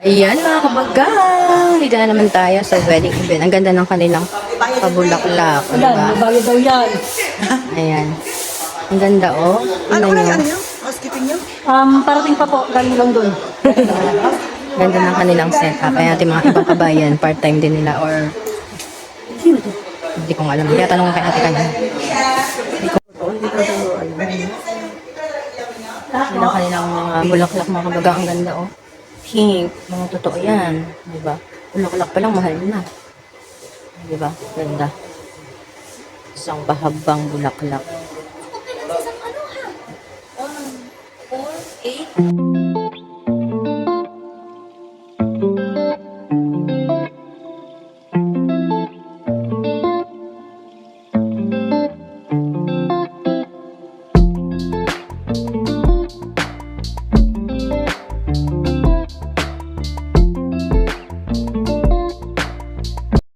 Ayan mga kabagang, dito na naman tayo sa wedding event. Ang ganda ng kanilang pabulaklak, Yan, diba? may bayad daw yan. Ayan. Ang ganda oh. Ano Tingnan ka nyo. ano nyo? Housekeeping nyo? Parating pa po, galing lang doon. Ganda ng kanilang setup. Ayan ating mga ibang kabayan, part-time din nila or hindi ko alam. Kaya tanong kay ate kanya. Ganda ng kanilang mga bulaklak mga kabagang. Ang ganda oh. Pink. Mga totoo yan. Diba? Bulaklak pa lang mahal na. Diba? Ganda. Isang bahabang bulaklak.